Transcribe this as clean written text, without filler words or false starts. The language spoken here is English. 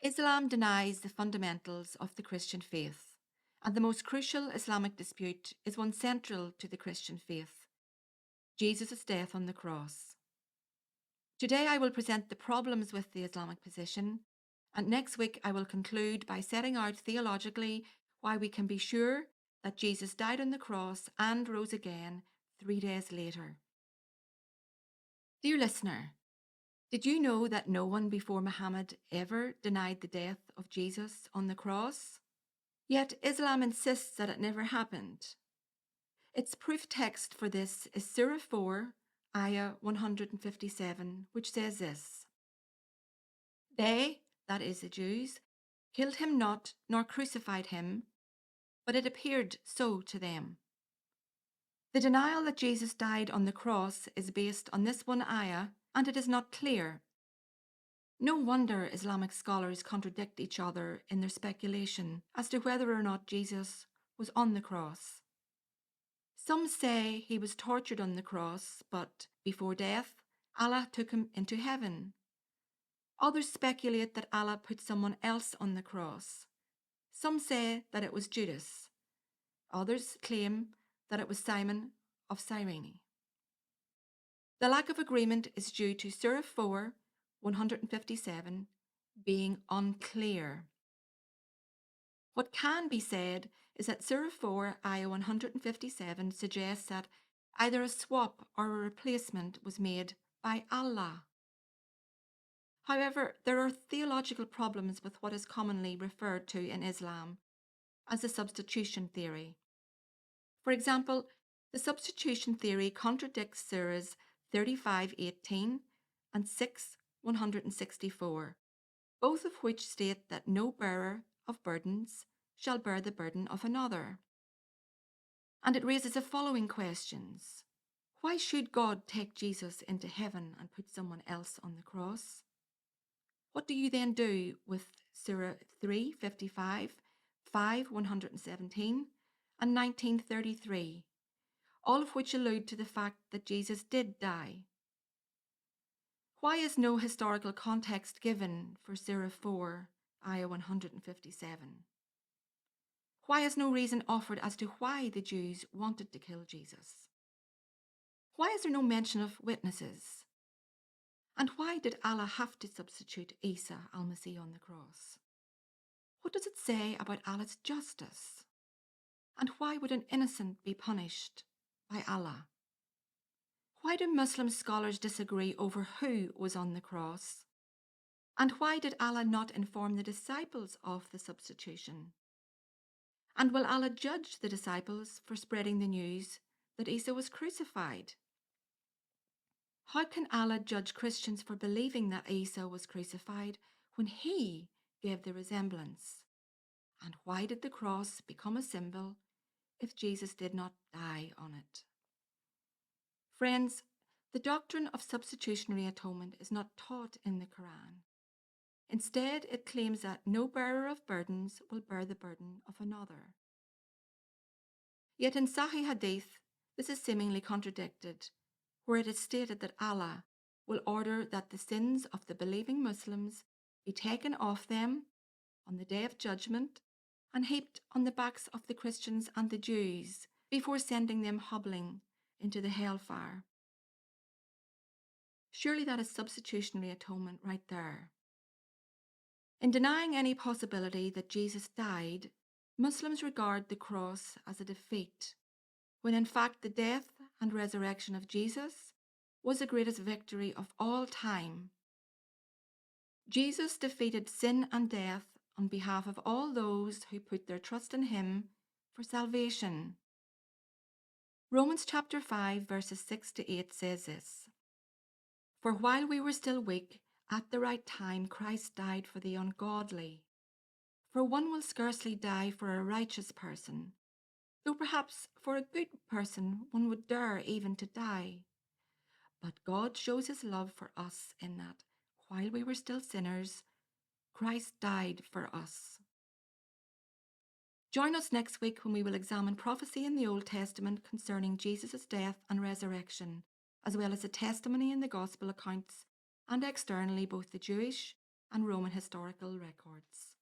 Islam denies the fundamentals of the Christian faith, and the most crucial Islamic dispute is one central to the Christian faith: Jesus' death on the cross. Today I will present the problems with the Islamic position, and next week I will conclude by setting out theologically why we can be sure that Jesus died on the cross and rose again 3 days later. Dear listener, did you know that no one before Muhammad ever denied the death of Jesus on the cross? Yet Islam insists that it never happened. Its proof text for this is Surah 4, Ayah 157, which says this: They, that is the Jews, killed him not, nor crucified him, but it appeared so to them. The denial that Jesus died on the cross is based on this one ayah, and it is not clear. No wonder Islamic scholars contradict each other in their speculation as to whether or not Jesus was on the cross. Some say he was tortured on the cross, but before death, Allah took him into heaven. Others speculate that Allah put someone else on the cross. Some say that it was Judas. Others claim that it was Simon of Cyrene. The lack of agreement is due to Surah 4, 157 being unclear. What can be said is that Surah 4, Ayah 157 suggests that either a swap or a replacement was made by Allah. However, there are theological problems with what is commonly referred to in Islam as the substitution theory. For example, the substitution theory contradicts Surahs 35:18 and 6:164, both of which state that no bearer of burdens shall bear the burden of another. And it raises the following questions. Why should God take Jesus into heaven and put someone else on the cross? What do you then do with Surah 3:55, 5:117, and 19:33, all of which allude to the fact that Jesus did die? Why is no historical context given for Surah 4, Ayah 157? Why is no reason offered as to why the Jews wanted to kill Jesus? Why is there no mention of witnesses? And why did Allah have to substitute Isa al-Masih on the cross? What does it say about Allah's justice? And why would an innocent be punished by Allah? Why do Muslim scholars disagree over who was on the cross? And why did Allah not inform the disciples of the substitution? And will Allah judge the disciples for spreading the news that Isa was crucified? How can Allah judge Christians for believing that Isa was crucified when he gave the resemblance? And why did the cross become a symbol if Jesus did not die on it? Friends, the doctrine of substitutionary atonement is not taught in the Qur'an. Instead, it claims that no bearer of burdens will bear the burden of another. Yet in Sahih Hadith, this is seemingly contradicted, where it is stated that Allah will order that the sins of the believing Muslims be taken off them on the Day of Judgment and heaped on the backs of the Christians and the Jews before sending them hobbling into the hellfire. Surely that is substitutionary atonement right there. In denying any possibility that Jesus died, Muslims regard the cross as a defeat, when in fact the death and resurrection of Jesus was the greatest victory of all time. Jesus defeated sin and death on behalf of all those who put their trust in him for salvation. Romans chapter 5 verses 6-8 says this: For while we were still weak, at the right time Christ died for the ungodly. For one will scarcely die for a righteous person, though perhaps for a good person one would dare even to die. But God shows his love for us in that, while we were still sinners, Christ died for us. Join us next week when we will examine prophecy in the Old Testament concerning Jesus' death and resurrection, as well as the testimony in the Gospel accounts, and externally both the Jewish and Roman historical records.